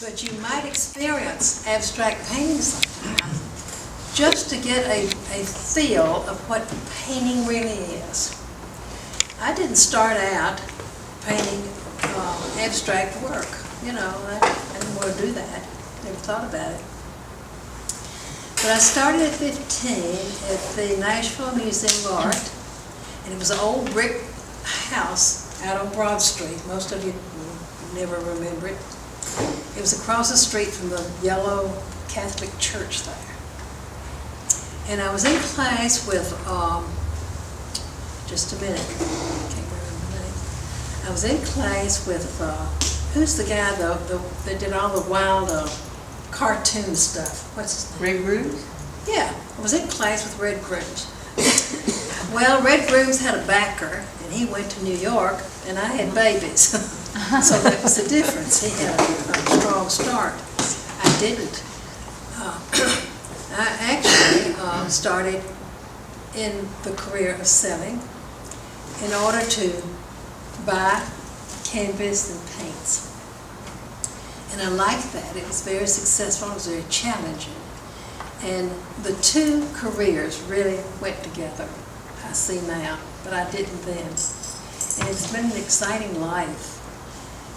but you might experience abstract painting sometimes just to get a feel of what painting really is. I didn't start out painting abstract work. You know, I didn't want to do that. Never thought about it. But I started at 15 at the Nashville Museum of Art, and it was an old brick house out on Broad Street. Most of you never remember it. It was across the street from the yellow Catholic church there. And I was in class with, just a minute, can't remember the name. I was in class with, who's the guy that did all the wild cartoon stuff? What's his name? Red Rooms? Yeah, I was in class with Red Grooms. Well, Red Grooms had a backer, and he went to New York, and I had babies. So that was the difference. He had a strong start. I didn't. I actually started in the career of selling in order to buy canvas and paints. And I liked that. It was very successful. It was very challenging. And the two careers really went together, I see now, but I didn't then. And it's been an exciting life.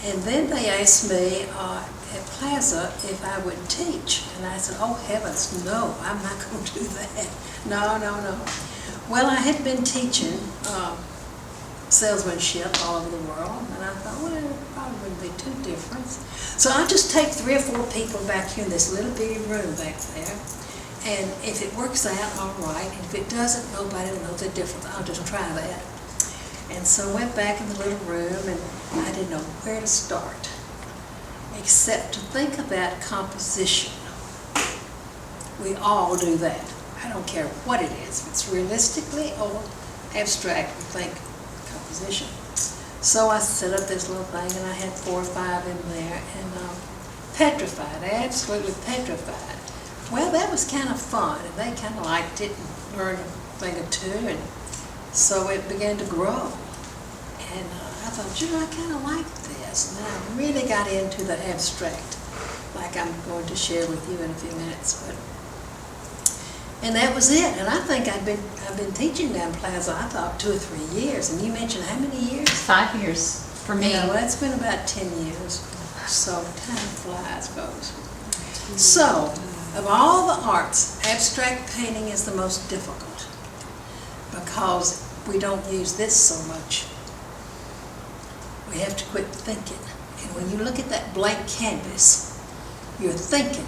And then they asked me at Plaza if I would teach. And I said, oh heavens, no, I'm not going to do that. No. Well, I had been teaching salesmanship all over the world, and I thought, well, it probably wouldn't be too different. So I'll just take 3 or 4 people back here in this little bitty room back there, and if it works out, all right, and if it doesn't, nobody will know the difference. I'll just try that. And so I went back in the little room, and I didn't know where to start, except to think about composition. We all do that. I don't care what it is. If it's realistically or abstract, we think composition. So I set up this little thing, and I had 4 or 5 in there, and petrified, absolutely petrified. Well, that was kind of fun, and they kind of liked it and learned a thing or two, and so it began to grow. And I thought, I kind of like this, and then I really got into the abstract, like I'm going to share with you in a few minutes. And that was it. And I think I've been teaching down Plaza, I thought 2 or 3 years. And you mentioned how many years? 5 years for me. Yeah, well, it's been about 10 years. So time flies, folks. So, of all the arts, abstract painting is the most difficult because we don't use this so much. We have to quit thinking. And when you look at that blank canvas, you're thinking,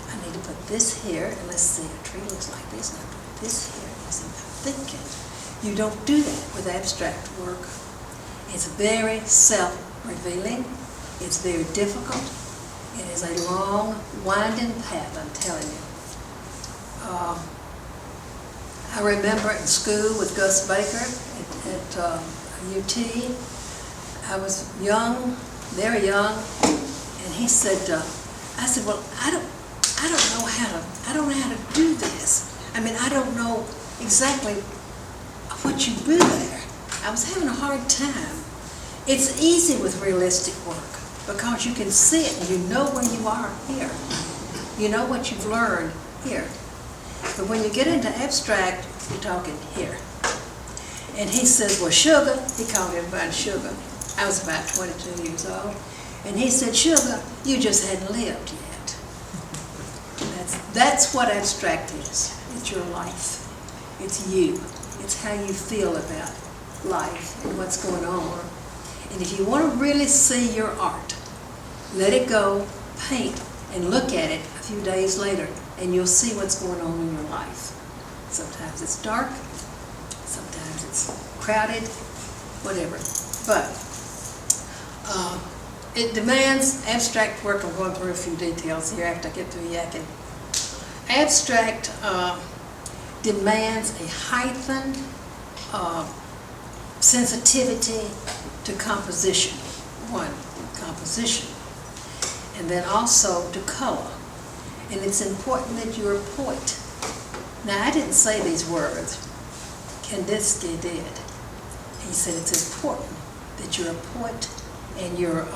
I need to put this here, and let's see, a tree looks like this, and I put this here, and see, I'm thinking. You don't do that with abstract work. It's very self-revealing. It's very difficult. It is a long, winding path, I'm telling you. I remember in school with Gus Baker at UT, I was young, very young, and he said, I said, well, I don't know how to do this. I mean, I don't know exactly what you do there. I was having a hard time. It's easy with realistic work because you can see it and you know where you are here. You know what you've learned here. But when you get into abstract, you're talking here. And he says, well, sugar, he called everybody sugar. I was about 22 years old. And he said, sugar, you just hadn't lived yet. That's what abstract is. It's your life. It's you. It's how you feel about life and what's going on. And if you want to really see your art, let it go, paint, and look at it a few days later, and you'll see what's going on in your life. Sometimes it's dark, sometimes it's crowded, whatever. But it demands abstract work. I'm going through a few details here after I get through yakking. Abstract demands a heightened sensitivity to composition. One, composition. And then also to color. And it's important that you're a poet. Now, I didn't say these words. Kandinsky did. He said it's important that you're a poet and you're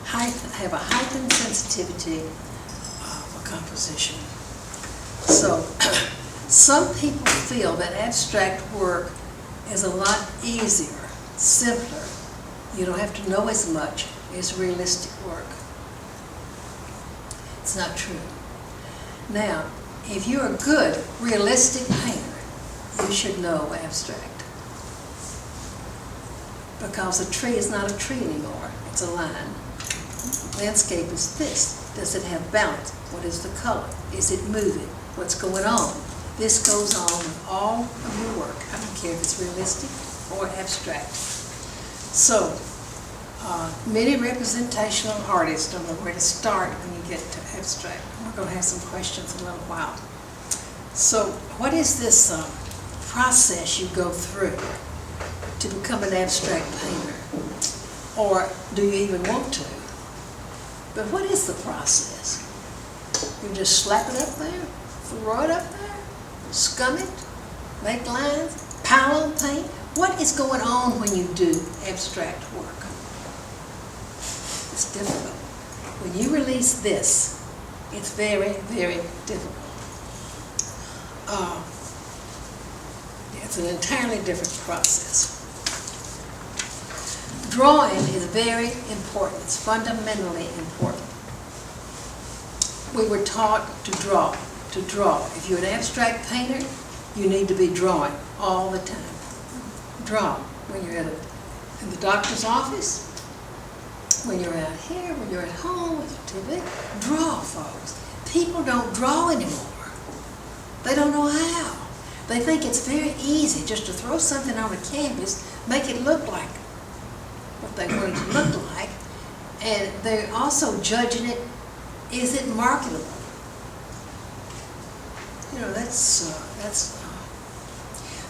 have a heightened sensitivity for composition. So some people feel that abstract work is a lot easier, simpler. You don't have to know as much as realistic work. It's not true. Now, if you're a good realistic painter, you should know abstract. Because a tree is not a tree anymore, it's a line. Landscape is this. Does it have balance? What is the color? Is it moving? What's going on? This goes on with all of your work. I don't care if it's realistic or abstract. So, many representational artists don't know where to start when you get to abstract. We're going to have some questions in a little while. So, what is this process you go through to become an abstract painter? Or do you even want to? But what is the process? You just slap it up there, throw it up there, scum it, make lines, pile on paint? What is going on when you do abstract work? It's difficult. When you release this, it's very, very difficult. It's an entirely different process. Drawing is very important. It's fundamentally important. We were taught to draw, to draw. If you're an abstract painter, you need to be drawing all the time. Draw when you're in the doctor's office, when you're out here, when you're at home with your TV. Draw, folks. People don't draw anymore. They don't know how. They think it's very easy just to throw something on a canvas, make it look like what they want it to look like, and they're also judging it, is it marketable? You know,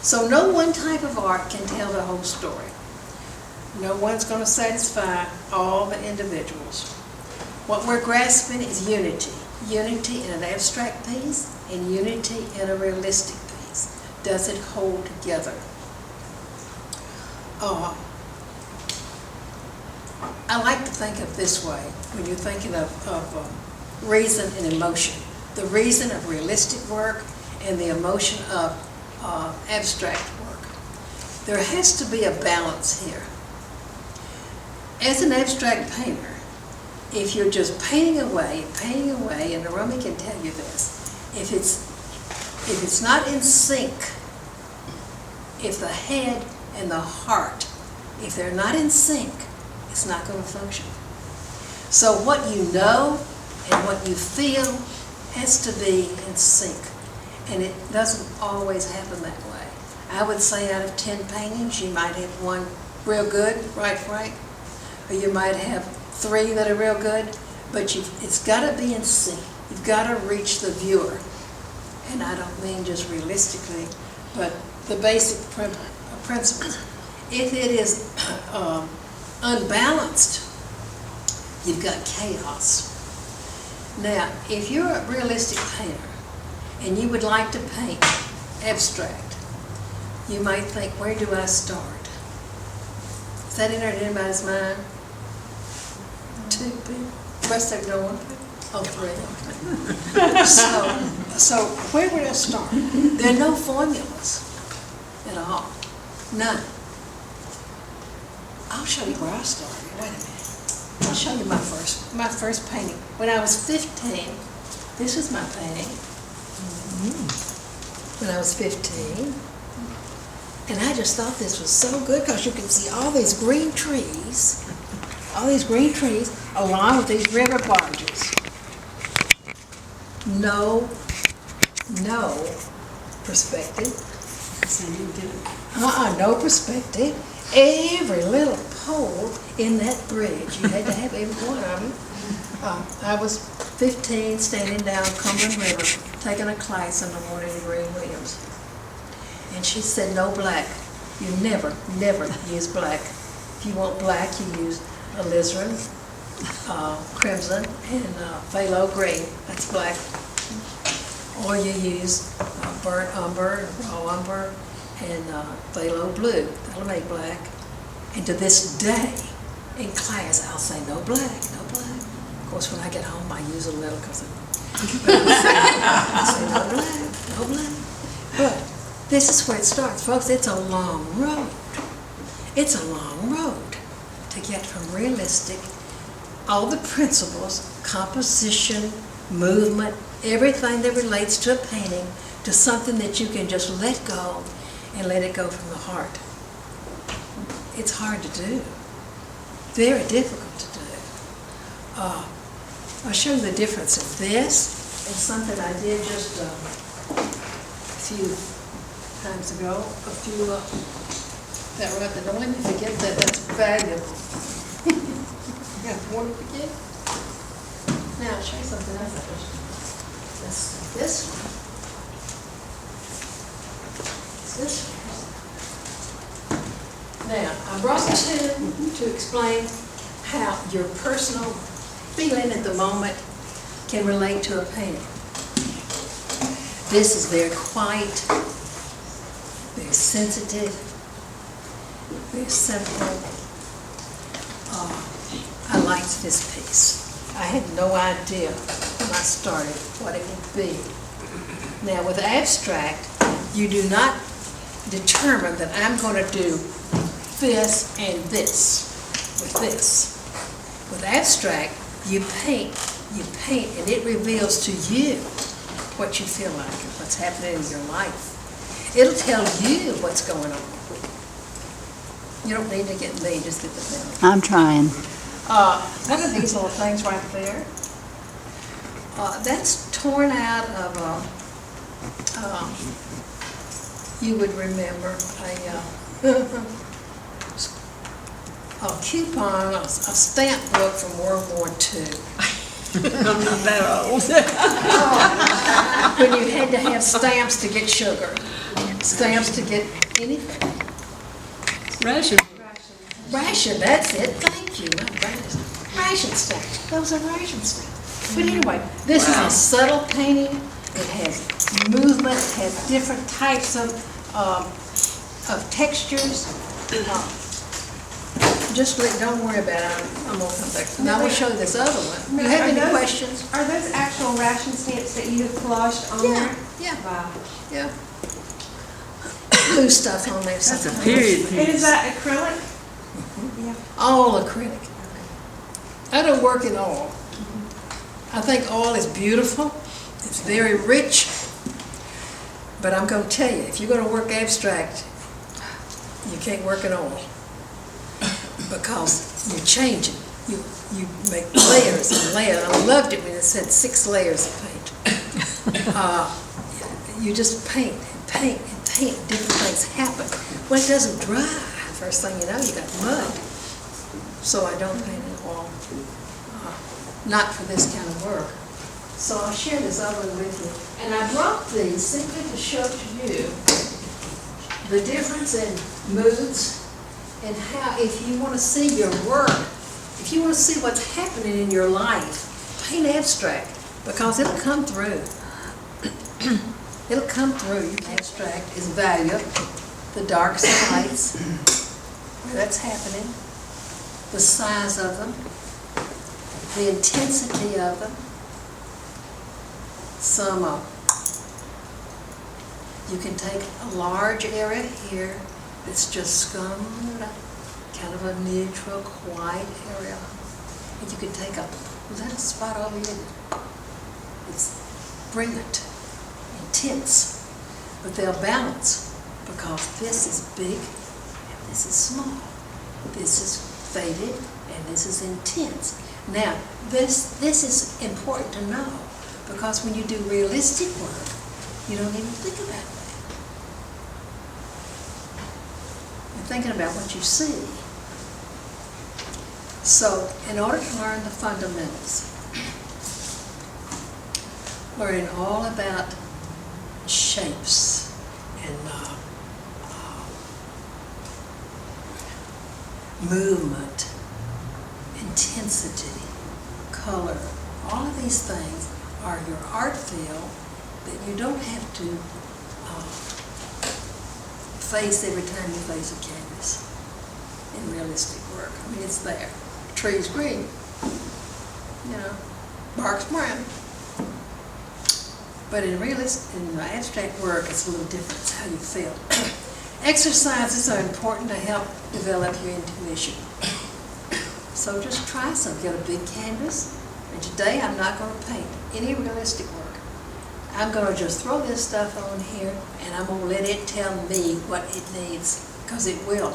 so no one type of art can tell the whole story. No one's going to satisfy all the individuals. What we're grasping is unity. Unity in an abstract piece and unity in a realistic piece. Does it hold together? I like to think of this way when you're thinking of reason and emotion. The reason of realistic work and the emotion of abstract work. There has to be a balance here. As an abstract painter, if you're just painting away, and Naomi can tell you this, if it's not in sync, if the head and the heart, if they're not in sync, it's not going to function. So what you know and what you feel has to be in sync. And it doesn't always happen that way. I would say out of 10 paintings, you might have one real good, right, Frank? Or you might have 3 that are real good, but it's got to be in sync. You've got to reach the viewer. And I don't mean just realistically, but the basic principles. If it is unbalanced, you've got chaos. Now, if you're a realistic painter and you would like to paint abstract, you might think, where do I start? Is that entered in anybody's mind? 2 people? The rest of you don't want to? Oh, 3. So where would I start? There are no formulas at all. None. I'll show you where I started. Wait a minute. I'll show you my first painting. When I was 15, this was my painting. When I was 15. And I just thought this was so good because you can see all these green trees along with these river barges. No perspective. So you did no perspective. Every little pole in that bridge, you had to have every one of them. I was 15, standing down Cumberland River, taking a class under Morton Green Williams. And she said, no black. You never use black. If you want black, you use alizarin, crimson, and phthalo green. That's black. Or you use burnt umber, raw umber, and phthalo blue. That'll make black. And to this day, in class, I'll say no black, no black. course, when I get home, I use a little because I say no blame. But this is where it starts, folks. It's a long road. It's a long road to get from realistic, all the principles, composition, movement, everything that relates to a painting, to something that you can just let go and let it go from the heart. It's hard to do. Very difficult to do. I'll show you the difference of this and something I did just a few times ago. That right there. Don't let me forget that. That's valuable. I won't forget. Now, I'll show you something else. This one. It's this one. Now, I brought two to explain how your personal feeling at the moment can relate to a painting. This is very quiet, very sensitive, very simple. I liked this piece. I had no idea when I started what it would be. Now with abstract, you do not determine that I'm going to do this and this with this. With abstract, you paint, and it reveals to you what you feel like and what's happening in your life. It'll tell you what's going on. You don't need to get me, just get the pen. I'm trying. One of these little things right there, that's torn out of you would remember a coupon, a stamp book from World War II. I'm not that old. When you had to have stamps to get sugar, stamps to get anything. Ration. Ration, that's it, thank you, not ration. Ration stamps, those are ration stamps. But anyway, this is a subtle painting. It has movement, it has different types of textures. Just don't worry about it, I'm gonna come back. Now we'll show you this other one. Do you have any questions? Are those actual ration stamps that you have collaged on there? Yeah, Wow. yeah. Blue stuff on there. That's a sometimes. period And piece. is that acrylic? Yeah. All acrylic. I don't work in oil. I think oil is beautiful. It's very rich. But I'm going to tell you, if you're going to work abstract, you can't work in oil. Because you're changing. You make layers and layers. I loved it when it said 6 layers of paint. You just paint and paint and paint. Different things happen. Well, it doesn't dry. First thing you know, you got mud. So I don't paint in oil. Not for this kind of work. So I'll share this other with you. And I brought these simply to show to you the difference in moods and how, if you want to see your work, if you want to see what's happening in your life, paint abstract, because it'll come through. It'll come through. Abstract is value, the darks and lights, where that's happening, the size of them, the intensity of them. Some, you can take a large area here that's just scummed, kind of a neutral, quiet area. And you can take a little spot over here that's brilliant, intense, but they'll balance because this is big and this is small. This is faded and this is intense. Now, this is important to know because when you do realistic work, you don't even think about that. You're thinking about what you see. So, in order to learn the fundamentals, learning all about shapes and movement, intensity, color, all of these things are your art field that you don't have to face every time you face a canvas in realistic work. I mean, it's there. Tree's green. bark's brown. But in abstract work, it's a little different. It's how you feel. Exercises are important to help develop your intuition. So just try some. Get a big canvas. And today I'm not going to paint any realistic work. I'm going to just throw this stuff on here, and I'm going to let it tell me what it needs, because it will.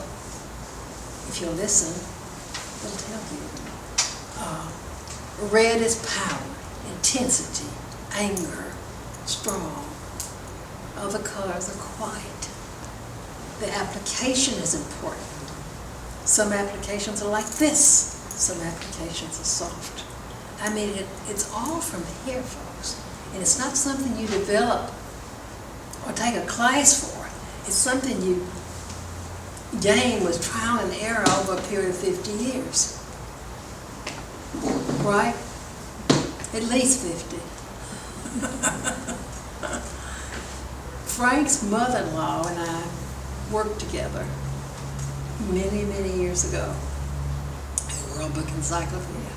If you'll listen, it'll tell you. Red is power, intensity, anger, strong. Other colors are quiet. The application is important. Some applications are like this. Some applications are soft. I mean, it's all from here, folks. And it's not something you develop or take a class for. It's something you gain with trial and error over a period of 50 years. Right? At least 50. Frank's mother-in-law and I worked together many, many years ago at World Book Encyclopedia.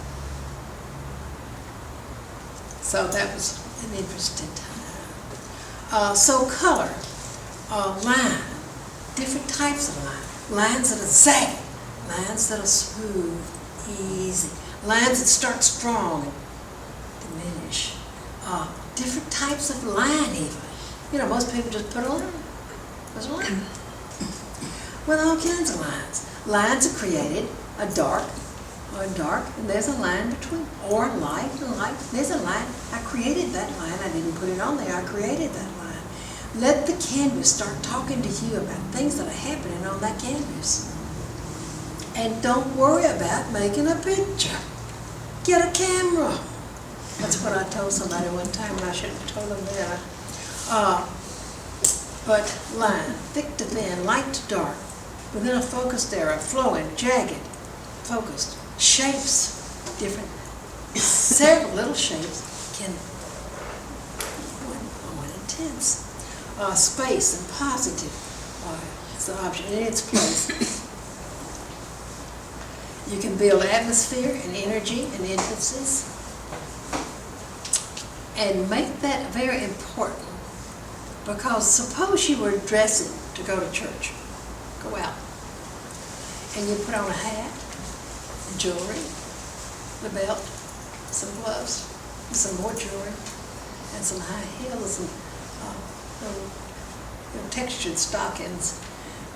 So that was an interesting time. So color, line, different types of line. Lines that are saggy, lines that are smooth, easy, lines that start strong and diminish. Different types of line even. Most people just put a line. There's a line. With all kinds of lines. Lines are created, a dark, and there's a line between, or light and light. There's a line. I created that line. I didn't put it on there. I created that line. Let the canvas start talking to you about things that are happening on that canvas. And don't worry about making a picture. Get a camera. That's what I told somebody one time, and I should have told them that. But line, thick to thin, light to dark, within a focused area, flowing, jagged, focused. Shapes, different, several little shapes can go intense. Space and positive is the object in its place. You can build atmosphere and energy and emphasis, and make that very important, because suppose you were dressing to go to church, go out, and you put on a hat, jewelry, the belt, some gloves, some more jewelry, and some high heels and textured stockings,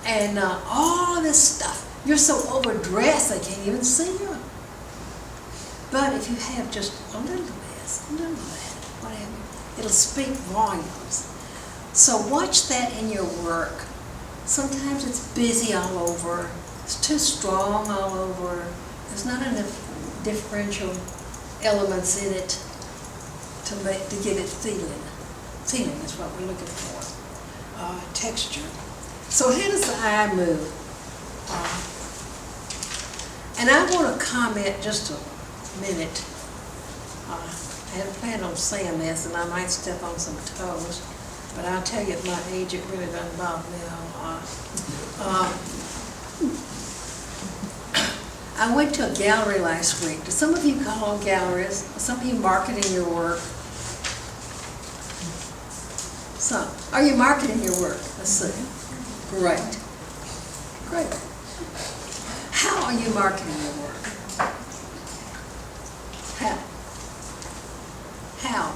and all of this stuff. You're so overdressed they can't even see you. But if you have just a little of this, a little of that, whatever, it'll speak volumes. So watch that in your work. Sometimes it's busy all over. It's too strong all over. There's not enough differential elements in it to give it feeling. Feeling is what we're looking for. Texture. So how does the eye move? And I want to comment just a minute. I hadn't planned on saying this, and I might step on some toes, but I'll tell you at my age, it really doesn't bother me a whole lot. I went to a gallery last week. Do some of you call on galleries? Some of you marketing your work? Some. Are you marketing your work? Let's see. Great. Great. How are you marketing your work? How? How?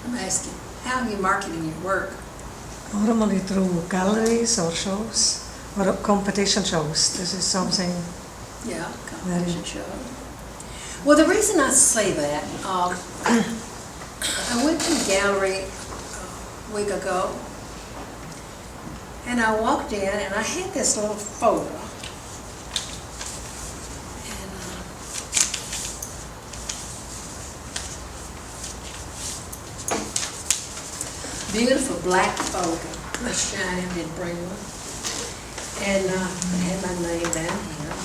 I'm asking. How are you marketing your work? Normally through galleries or shows or competition shows. This is something. Yeah, competition show. Well, the reason I say that, I went to a gallery a week ago, and I walked in, and I had this little photo. And beautiful black photo. The shine did bring one. And I had my name down here.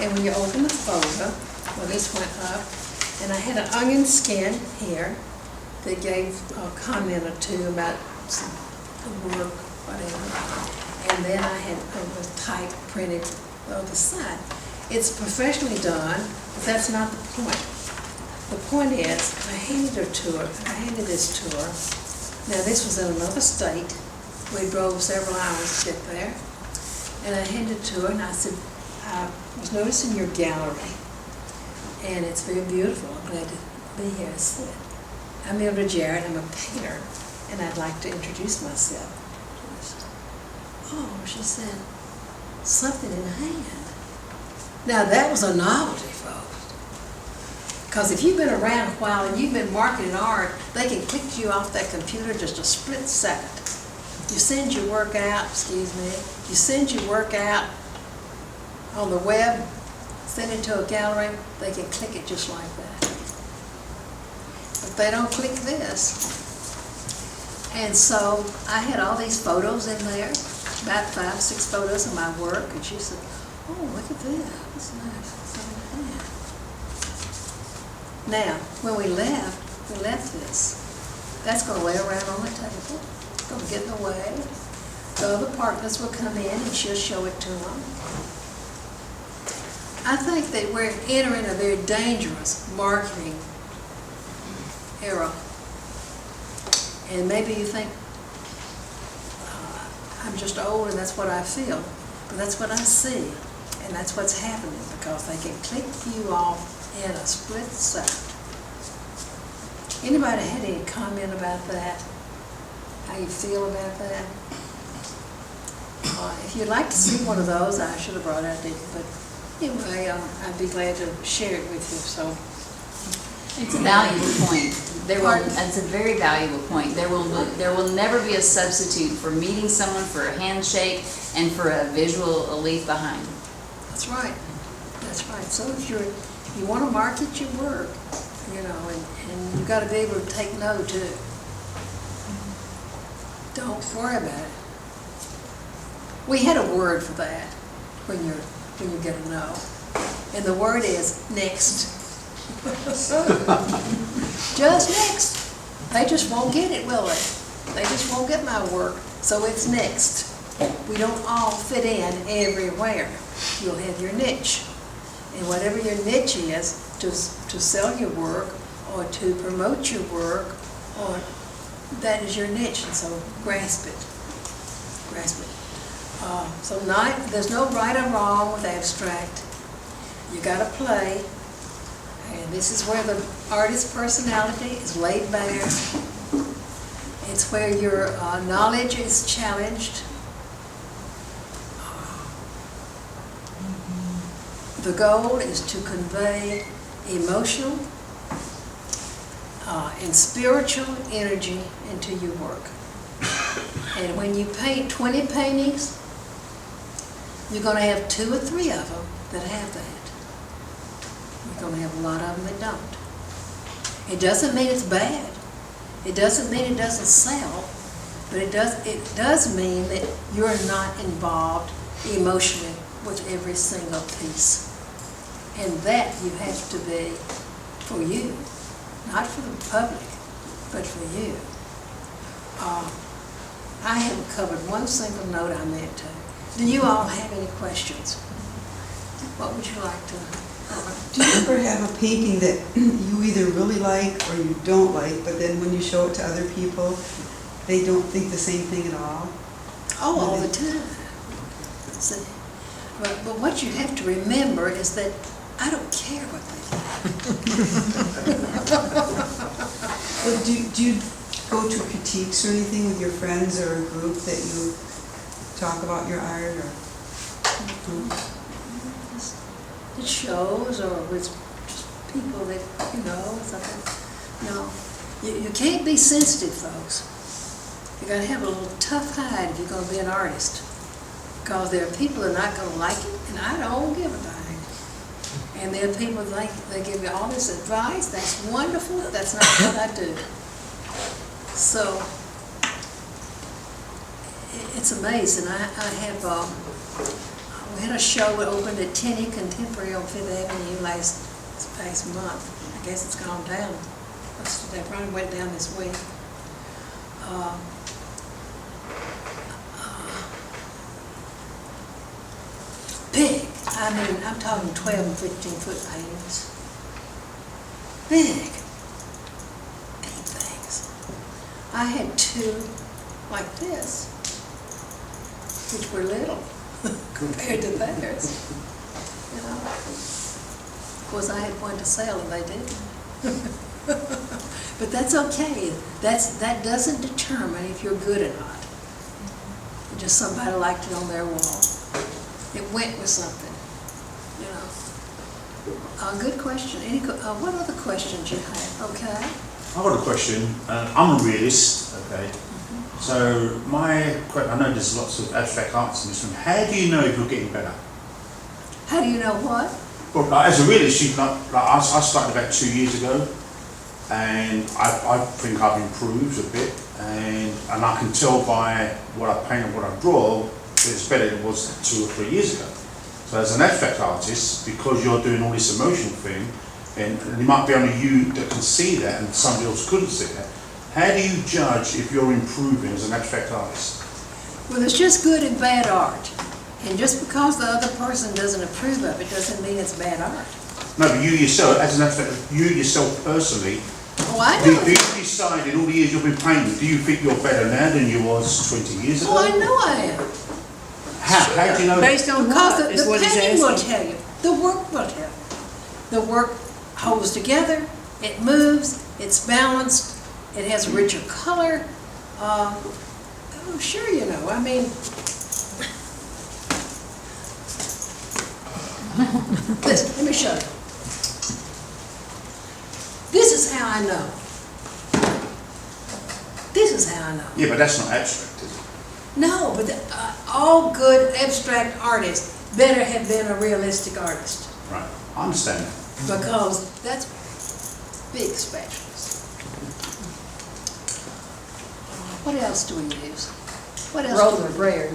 And when you open the folder, well, this went up, and I had an onion skin here that gave a comment or two about the work, whatever. And then I had a type printed on the side. It's professionally done, but that's not the point. The point is, I handed this to her. Now, this was in another state. We drove several hours to get there. And I handed it to her and I said, I was noticing your gallery, and it's very beautiful. I'm glad to be here. I said, I'm Millie Jarrett, I'm a painter, and I'd like to introduce myself. Oh, she said, something in hand. Now that was a novelty, folks. Because if you've been around a while and you've been marketing art, they can click you off that computer just a split second. You send your work out, you send your work out on the web, send it to a gallery, they can click it just like that. But they don't click this. And so I had all these photos in there, about 5, 6 photos of my work, and she said, oh, look at that, that's nice. Now, when we left this. That's going to lay around on the table, it's going to get in the way. The other partners will come in and she'll show it to them. I think that we're entering a very dangerous marketing era. And maybe you think, I'm just old and that's what I feel. But that's what I see. And that's what's happening because they can click you off in a split second. Anybody had any comment about that? How you feel about that? If you'd like to see one of those, I should have brought it, but anyway, I'd be glad to share it with you. So It's a valuable point. It's a very valuable point. There will never be a substitute for meeting someone, for a handshake, and for a visual leave behind. that's right. That's right. So if you want to market your work, you know, and you've got to be able to take no too. Don't worry about it. We had a word for that when you get a no, and the word is next. Just next. They just won't get it, will they? They just won't get my work, so it's next. We don't all fit in everywhere. You'll have your niche, and whatever your niche is, to sell your work or to promote your work, or that is your niche, and so grasp it. Grasp it. There's no right or wrong with abstract. You got to play, and this is where the artist's personality is laid bare. It's where your knowledge is challenged. The goal is to convey emotional and spiritual energy into your work. And when you paint 20 paintings, you're going to have 2 or 3 of them that have that. You're going to have a lot of them that don't. It doesn't mean it's bad. It doesn't mean it doesn't sell, but it does mean that you're not involved emotionally with every single piece. And that you have to be for you, not for the public, but for you. I haven't covered one single note I meant to. Do you all have any questions? What would you like to? Do you ever have a painting that you either really like or you don't like, but then when you show it to other people, they don't think the same thing at all? Oh, all the time. See, but what you have to remember is that I don't care what they think. Well, do you go to critiques or anything with your friends or a group that you talk about your art or? It shows, or with just people that you know, something. No, you can't be sensitive, folks. You got to have a little tough hide if you're going to be an artist, because there are people that are not going to like it, and I don't give a darn. And there are people that they give you all this advice. That's wonderful. That's not what I do. So it's amazing. I have. We had a show that opened at Tenney Contemporary on 5th Avenue last month. I guess it's gone down. That probably went down this week. Big. I I mean, I'm talking 12 and 15-foot paintings. Big things. I had two like this, which were little compared to theirs. You know, of course, I had one to sell and they didn't. But that's okay. That doesn't determine if you're good or not. Just somebody liked it on their wall. It went with something, you know. Good question. What other questions you have? Okay. I've got a question. I'm a realist, okay? So I know there's lots of abstract arts in this room. How do you know if you're getting better? How do you know what? Well, like, as a realist, I started about 2 years ago, and I think I've improved a bit, and I can tell by what I paint and what I draw, it's better than it was 2 or 3 years ago. So as an abstract artist, because you're doing all this emotional thing, and it might be only you that can see that, and somebody else couldn't see that. How do you judge if you're improving as an abstract artist? Well, it's just good and bad art. And just because the other person doesn't approve of it doesn't mean it's bad art. No, but you yourself, as an abstract, you yourself personally, Oh, I do know. you decide in all the years you've been painting, do you think you're better now than you was 20 years ago? Oh, I know I am. How do you know? Based on Because what is the what he's painting will asking. tell you. The work will tell you. The work holds together, it moves, it's balanced, it has richer color. Oh, sure, you know, I mean, listen, let me show you. This is how I know. This is how I know. Yeah, but that's not abstract, is it? No, but all good abstract artists better have been a realistic artist, Right, I understand that. because that's big specialists. What else do we use? What else? Roller brayer.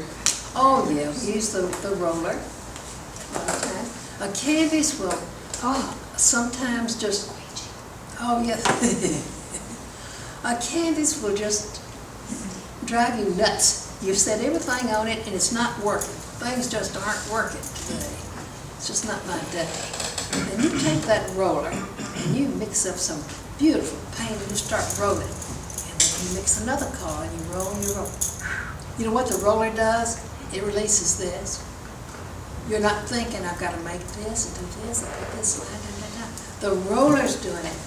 Oh, yeah, we use the roller. Okay. A canvas will, sometimes just, oh, yeah. A canvas will just drive you nuts. You've set everything on it and it's not working. Things just aren't working today. It's just not my day. And you take that roller and you mix up some beautiful paint and you start rolling. And then you mix another color and you roll and you roll. You know what the roller does? It releases this. You're not thinking, I've got to make this and do this and put this line and the roller's doing it.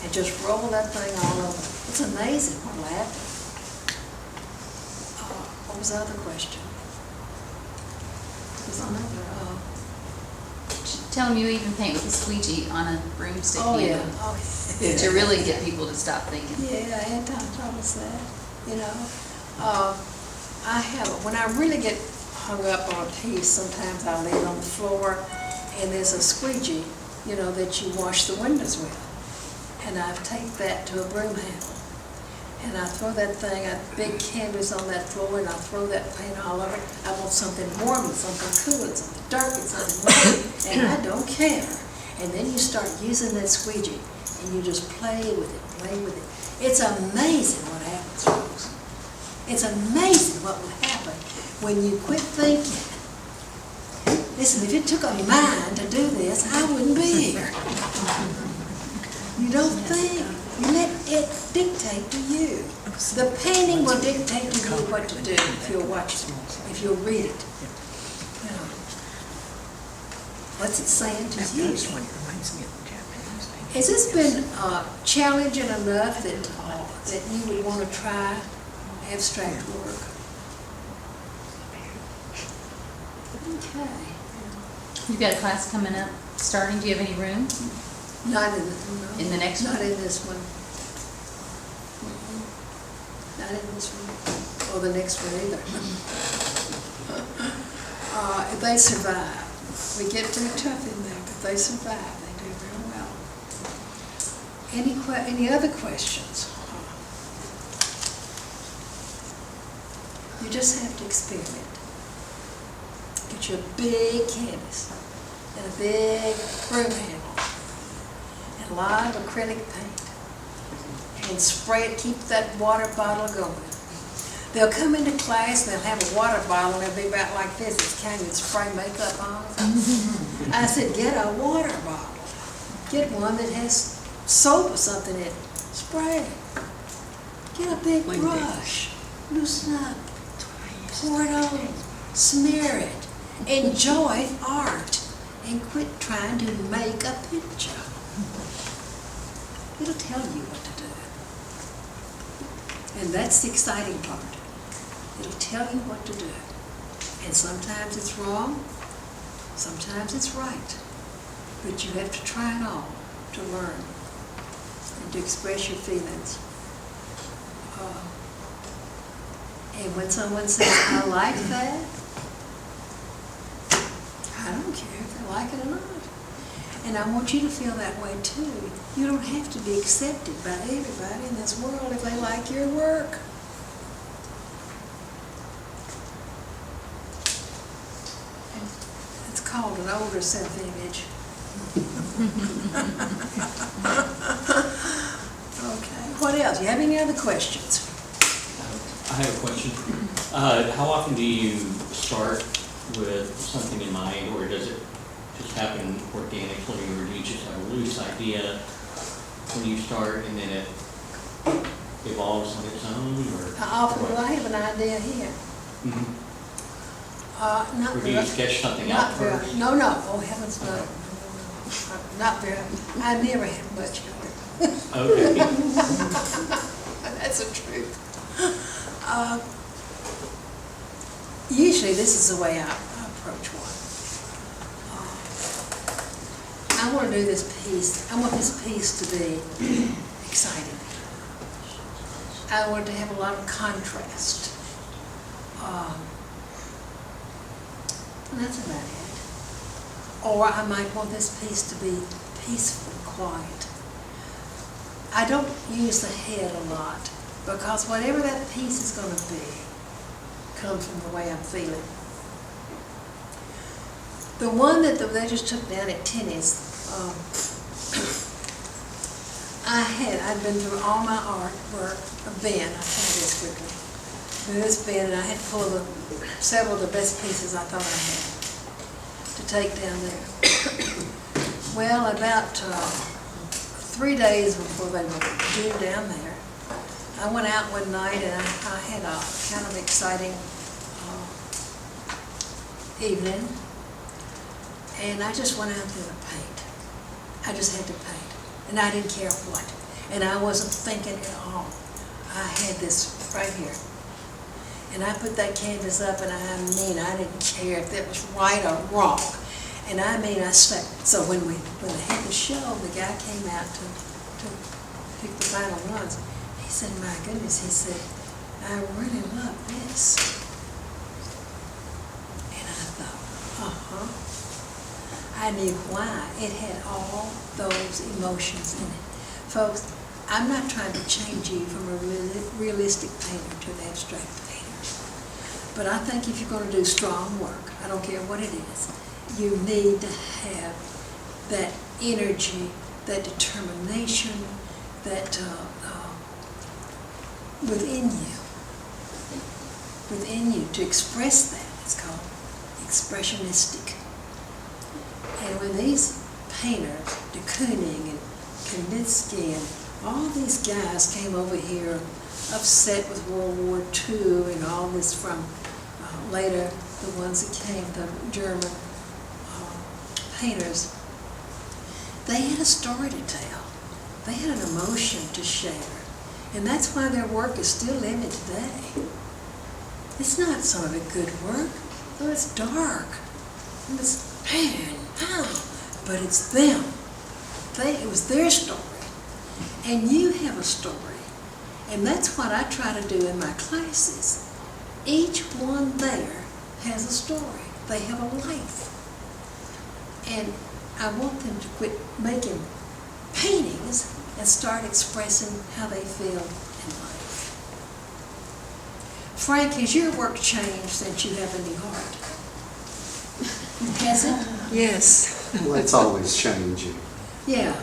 And just roll that thing all over. It's amazing what will happen. What was the other question? There's another, Tell them you even paint with a squeegee on a broomstick oh, yeah. handle. Oh, yeah. To really get people to stop thinking. Yeah, anti-troubles that, you know. I have, when I really get hung up on a piece, sometimes I leave it on the floor, and there's a squeegee, you know, that you wash the windows with. And I take that to a broom handle. And I throw that thing, a big canvas on that floor, and I throw that paint all over it. I want something warm and something cool and something dark and something light, and I don't care. And then you start using that squeegee, and you just play with it, play with it. It's amazing what happens, folks. It's amazing what will happen when you quit thinking. Listen, if it took a mind to do this, I wouldn't be here. You don't think. You let it dictate to you. The painting will dictate to you what to do if you'll watch it, if you'll read it. You know, what's it saying to you? Has this been challenging enough that you would want to try abstract work? Okay. You've got a class coming up, starting. Do you have any room? Not in In the next one? Not in this one. Not in this one, or the next one either. If they survive, we get too tough in there, but they survive, they do very well. Any other questions? You just have to experiment. Get you a big canvas and a big broom handle. A lot of acrylic paint and spray it, keep that water bottle going. They'll come into class and they'll have a water bottle and they'll be about like this, it's kind of spray makeup on them. I said, get a water bottle. Get one that has soap or something in it. Spray it. Get a big brush. Loosen up. Pour it on. Smear it. Enjoy art. And quit trying to make a picture. It'll tell you what to do. And that's the exciting part. It'll tell you what to do. And sometimes it's wrong, sometimes it's right. But you have to try it all to learn and to express your feelings. And when someone says, I like that, I don't care if they like it or not. And I want you to feel that way too. You don't have to be accepted by everybody in this world if they like your work. It's called an older self-image. Okay, what else? You have any other questions? I have a question. How often do you start with something in mind, or does it just happen organically, or do you just have a loose idea when you start and then it evolves on its own, or? I have an idea here. Mhm. Not Or do you very- sketch something not out very- first? No, oh heavens, no. Not very, I never have much help. Okay. That's the truth. Usually this is the way I approach one. I want to do this piece, I want this piece to be exciting. I want it to have a lot of contrast. And that's about it. Or I might want this piece to be peaceful and quiet. I don't use the head a lot, because whatever that piece is going to be comes from the way I'm feeling. The one that they just took down at tennis, I'd been through all my artwork, a bin, I'll tell you this quickly. Through this bin, and I had pulled several of the best pieces I thought I had to take down there. Well, about 3 days before they were due down there, I went out one night and I had a kind of exciting evening, and I just went out there to paint. I just had to paint, and I didn't care what, and I wasn't thinking at all. I had this right here, and I put that canvas up, and I didn't care if that was right or wrong, and I slept. So when they had the show, the guy came out to pick the final ones. He said, my goodness, he said, I really love this. And I thought, I knew why. It had all those emotions in it. Folks, I'm not trying to change you from a realistic painter to an abstract painter. But I think if you're going to do strong work, I don't care what it is, you need to have that energy, that determination, that within you to express that. It's called expressionistic. And when these painters, de Kooning and Kandinsky and all these guys came over here upset with World War II and all this from later, the ones that came, the German painters, they had a story to tell. They had an emotion to share. And that's why their work is still living today. It's not some of it good work. Oh, it's dark. It's, man, how? But it's them. It was their story. And you have a story. And that's what I try to do in my classes. Each one there has a story. They have a life. And I want them to quit making paintings and start expressing how they feel in life. Frank, has your work changed since you have a new heart? Has it? Yes. Well, it's always changing. Yeah,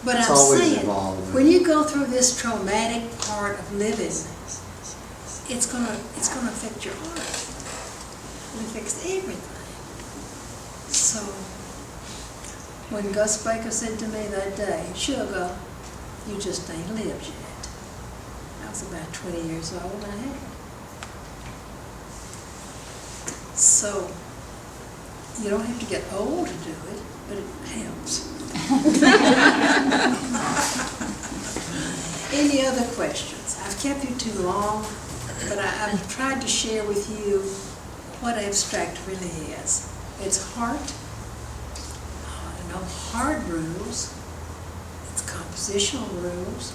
but It's I'm always saying, evolving. when you go through this traumatic part of living, it's gonna affect your art. It affects everything. So, when Gus Baker said to me that day, "Sugar, you just ain't lived yet." I was about 20 years old and I had. So, you don't have to get old to do it, but it helps. Any other questions? I've kept you too long, but I've tried to share with you what abstract really is. It's heart, no hard rules, it's compositional rules.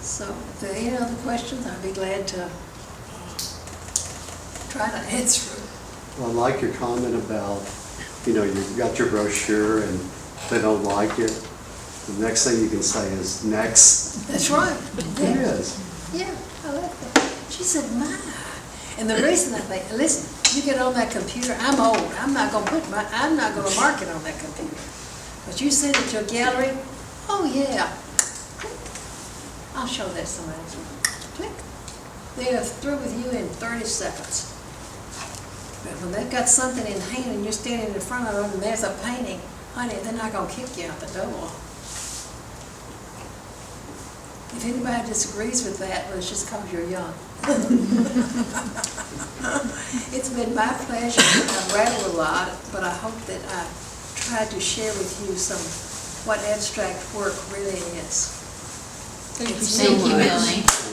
So if there are any other questions, I'd be glad to try to answer them. Well, I like your comment about, you've got your brochure and they don't like it. The next thing you can say is, next. That's right. It is. Yeah, I like that. She said, "My." And the reason I think, listen, you get on that computer, I'm old, I'm not gonna mark it on that computer. But you send it to a gallery, oh yeah. I'll show that to somebody else. Click. They're through with you in 30 seconds. But when they've got something in hand and you're standing in front of them and there's a painting, honey, they're not gonna kick you out the door. If anybody disagrees with that, well, it's just because you're young. It's been my pleasure. I've rattled a lot, but I hope that I tried to share with you what abstract work really is. Thank you so Thank you, much. Millie.